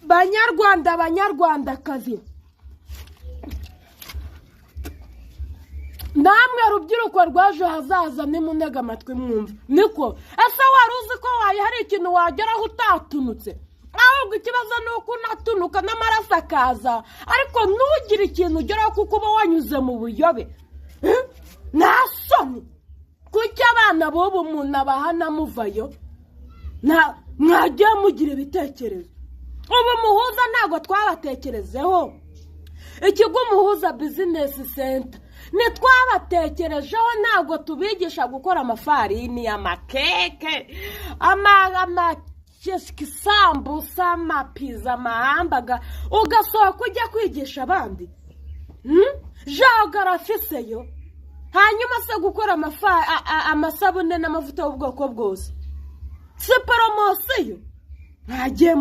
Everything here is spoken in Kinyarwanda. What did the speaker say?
banyarwandakazi, namwe rubyiruko rwaje hazaza nimunega amatwi mwumva. Niko ese wari uzi ko hari ikintu wageraho utatunutse? Ahubwo ikibazo ni uko unatunuka n'amaraso akaza, ariko ntugire ikintu ugeraho kuko uba wanyuze mu buyobe. Nta soni kuki abana b'ubu umuntu abahana muvayo? Mwagiye mugira ibitekerezo. Ubu muhuza ntabwo twabatekerezeho. Ikigo Umuhuza Business Center nitwabatekerejeho, ntabwo tubigisha gukora amafarini, amakeke, isambusa, amapiza, amahambaga, ugasohoka ujya kwigisha abandi. Geography hanyuma se gukora amasabune n'amavuta y'ubwoko bwose si poromosiyo? Mwagiye